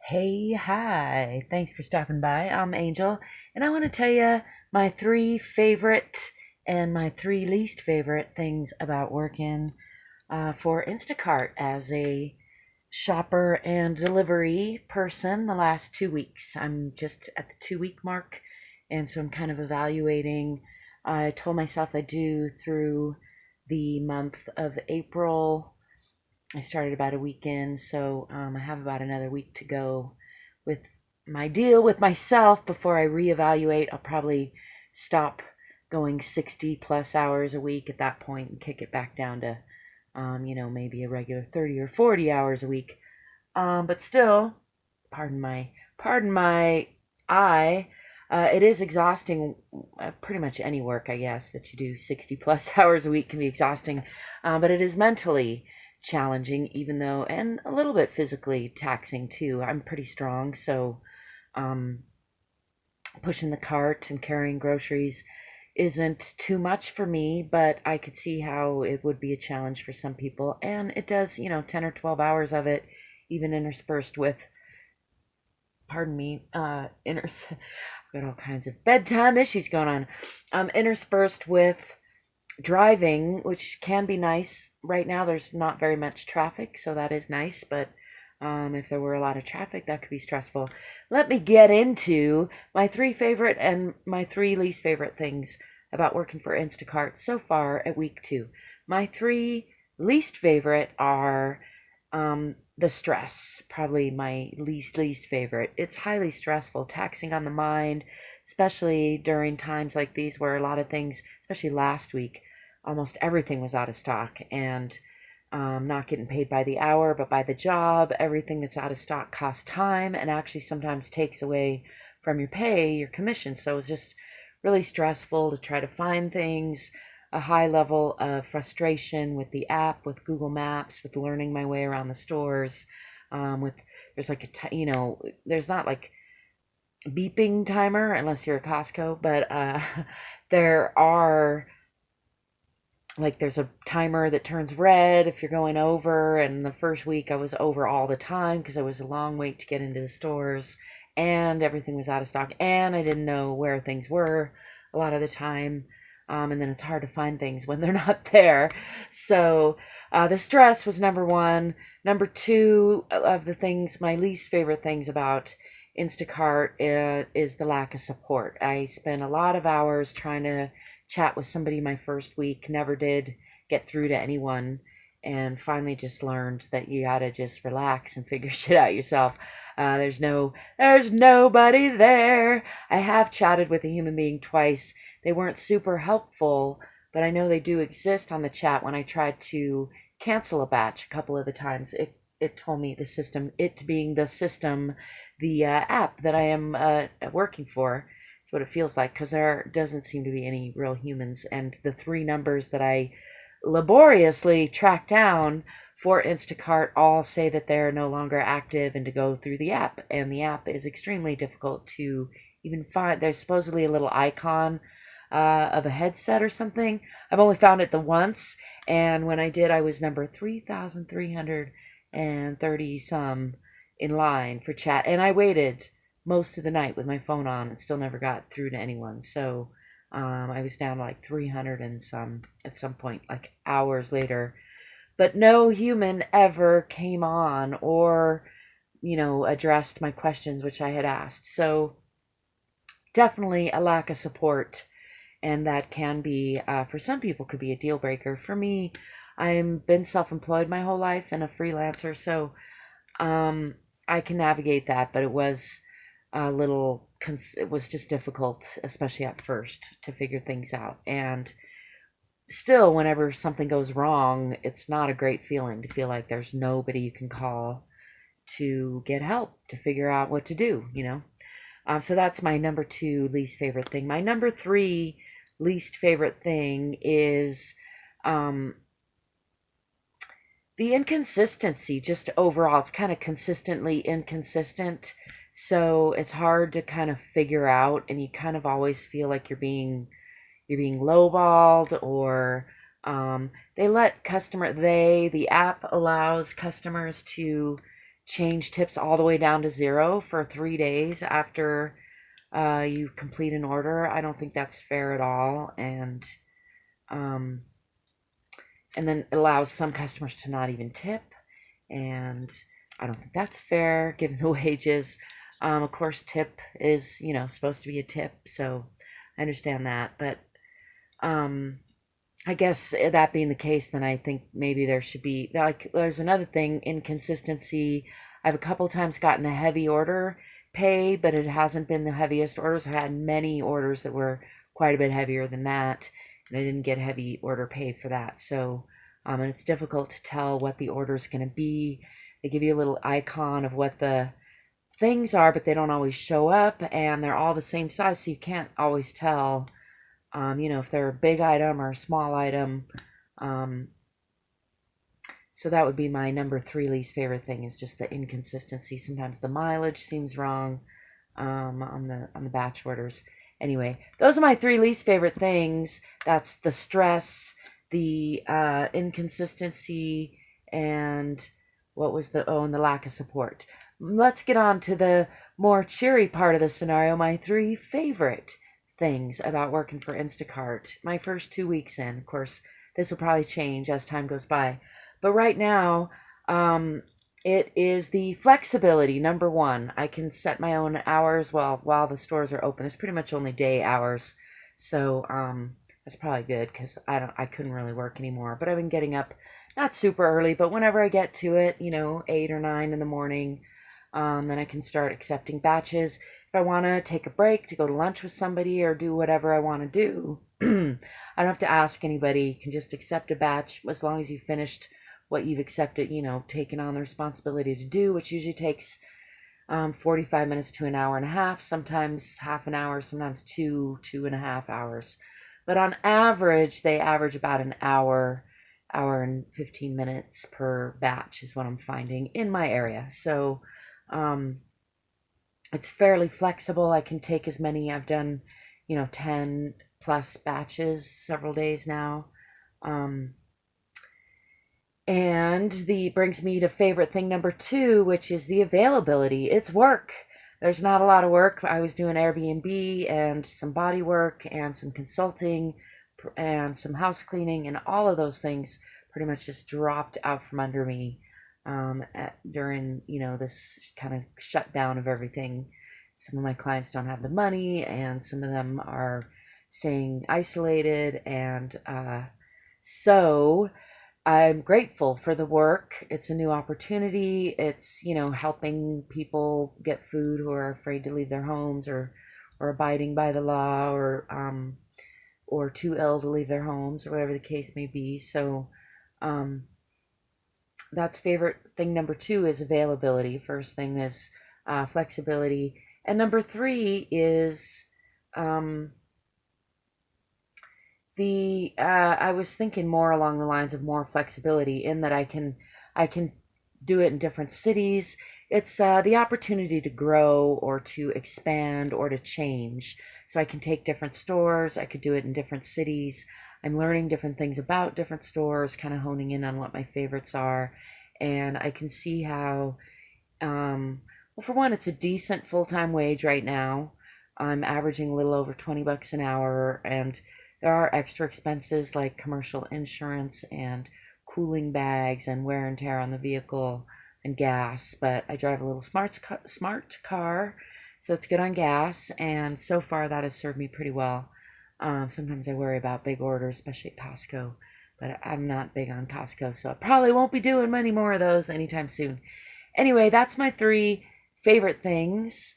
Hey, hi. Thanks for stopping by. I'm Angel, and I want to tell you my three favorite and my three least favorite things about working for Instacart as a shopper and delivery person the last 2 weeks. I'm just at the 2 week mark, and so I'm kind of evaluating. I told myself I'd do through the month of April. I started about a week in, so I have about another week to go with my deal with myself before I reevaluate. I'll probably stop going 60 plus hours a week at that point and kick it back down to, maybe a regular 30 or 40 hours a week. But still, pardon my eye. It is exhausting. Pretty much any work, I guess, that you do 60 plus hours a week can be exhausting. But it is mentally challenging, even though, and a little bit physically taxing too. I'm pretty strong, so um, pushing the cart and carrying groceries isn't too much for me, but I could see how it would be a challenge for some people. And it does, 10 or 12 hours of it, even interspersed with, pardon me, got all kinds of bedtime issues going on, interspersed with driving, which can be nice. Right now, there's not very much traffic, so that is nice, but if there were a lot of traffic, that could be stressful. Let me get into my three favorite and my three least favorite things about working for Instacart so far at week 2. My three least favorite are the stress, probably my least favorite. It's highly stressful, taxing on the mind, especially during times like these where a lot of things, especially last week, almost everything was out of stock and not getting paid by the hour, but by the job. Everything that's out of stock costs time and actually sometimes takes away from your pay, your commission. So it's just really stressful to try to find things, a high level of frustration with the app, with Google Maps, with learning my way around the stores. With there's like there's not like beeping timer unless you're a Costco, but there are there's a timer that turns red if you're going over. And the first week I was over all the time because it was a long wait to get into the stores and everything was out of stock and I didn't know where things were a lot of the time. And then it's hard to find things when they're not there. So the stress was number one. Number two of the things, my least favorite things about Instacart is the lack of support. I spent a lot of hours trying to chat with somebody my first week, never did get through to anyone, and finally just learned that you gotta just relax and figure shit out yourself. There's nobody there. I have chatted with a human being twice. They weren't super helpful, but I know they do exist on the chat. When I tried to cancel a batch a couple of the times, it told me the system, it being the system, the app that I am working for. It's what it feels like because there doesn't seem to be any real humans. And the three numbers that I laboriously tracked down for Instacart all say that they're no longer active and to go through the app. And the app is extremely difficult to even find. There's supposedly a little icon of a headset or something. I've only found it the once. And when I did, I was number 3,330 some in line for chat. And I waited most of the night with my phone on and still never got through to anyone. So I was down to like 300 and some at some point, like hours later. But no human ever came on or, addressed my questions, which I had asked. So definitely a lack of support. And that can be, for some people, could be a deal breaker. For me, I've been self-employed my whole life and a freelancer. So I can navigate that, but it was it was just difficult, especially at first, to figure things out. And still, whenever something goes wrong, it's not a great feeling to feel like there's nobody you can call to get help, to figure out what to do. So that's my number 2 least favorite thing. My number 3 least favorite thing is um, the inconsistency. Just overall, it's kind of consistently inconsistent. So it's hard to kind of figure out, and you kind of always feel like you're being lowballed, or the app allows customers to change tips all the way down to 0 for 3 days after you complete an order. I don't think that's fair at all. Um, and then it allows some customers to not even tip, and I don't think that's fair given the wages. Of course, tip is, supposed to be a tip, so I understand that. But I guess that being the case, then I think maybe there should be, like, there's another thing, inconsistency. I've a couple times gotten a heavy order pay, but it hasn't been the heaviest orders. I had many orders that were quite a bit heavier than that, and I didn't get heavy order pay for that. So, and it's difficult to tell what the order is going to be. They give you a little icon of what the things are, but they don't always show up, and they're all the same size, so you can't always tell, if they're a big item or a small item. So that would be my number 3 least favorite thing, is just the inconsistency. Sometimes the mileage seems wrong on the batch orders. Anyway, those are my 3 least favorite things. That's the stress, the inconsistency, and what was and the lack of support. Let's get on to the more cheery part of the scenario. My 3 favorite things about working for Instacart. My first 2 weeks in. Of course, this will probably change as time goes by. But right now, it is the flexibility, number 1. I can set my own hours while the stores are open. It's pretty much only day hours. So that's probably good, because I couldn't really work anymore. But I've been getting up not super early, but whenever I get to it, 8 or 9 in the morning, then I can start accepting batches. If I want to take a break to go to lunch with somebody or do whatever I want to do, I don't have to ask anybody. You can just accept a batch as long as you finished what you've accepted, taken on the responsibility to do, which usually takes 45 minutes to an hour and a half, sometimes half an hour, sometimes 2.5 hours. But on average, they average about an hour and 15 minutes per batch is what I'm finding in my area. So it's fairly flexible. I can take as many. I've done, 10 plus batches several days now. And brings me to favorite thing number 2, which is the availability. It's work. There's not a lot of work. I was doing Airbnb and some body work and some consulting and some house cleaning, and all of those things pretty much just dropped out from under me during, this kind of shutdown of everything. Some of my clients don't have the money, and some of them are staying isolated, and so I'm grateful for the work. It's a new opportunity. It's, helping people get food who are afraid to leave their homes, or abiding by the law, or too ill to leave their homes, or whatever the case may be. So that's favorite thing number 2 is availability. First thing is flexibility. And number 3 is I was thinking more along the lines of more flexibility, in that I can do it in different cities. It's the opportunity to grow, or to expand, or to change. So I can take different stores. I could do it in different cities. I'm learning different things about different stores, kind of honing in on what my favorites are. And I can see how, well, for one, it's a decent full-time wage right now. I'm averaging a little over $20 an hour, and there are extra expenses like commercial insurance and cooling bags and wear and tear on the vehicle and gas, but I drive a little smart car, so it's good on gas, and so far that has served me pretty well. Sometimes I worry about big orders, especially at Costco, but I'm not big on Costco, so I probably won't be doing many more of those anytime soon. Anyway, that's my 3 favorite things: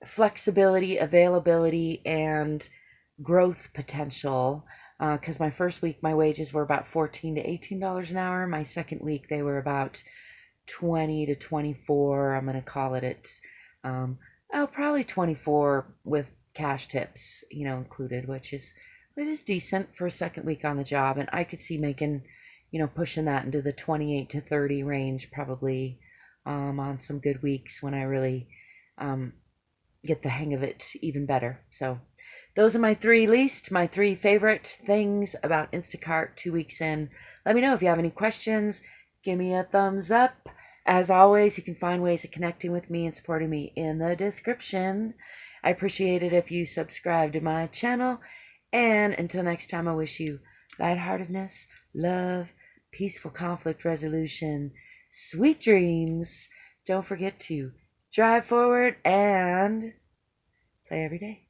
flexibility, availability, and growth potential. Because my first week, my wages were about $14 to $18 an hour. My second week, they were about 20 to 24. I'm going to call it probably 24 with cash tips, included, which is decent for a second week on the job. And I could see making, pushing that into the 28 to 30 range, probably on some good weeks when I really get the hang of it even better. So those are my 3 favorite things about Instacart 2 weeks in. Let me know if you have any questions. Give me a thumbs up. As always, you can find ways of connecting with me and supporting me in the description. I appreciate it if you subscribe to my channel. And until next time, I wish you lightheartedness, love, peaceful conflict resolution, sweet dreams. Don't forget to drive forward and play every day.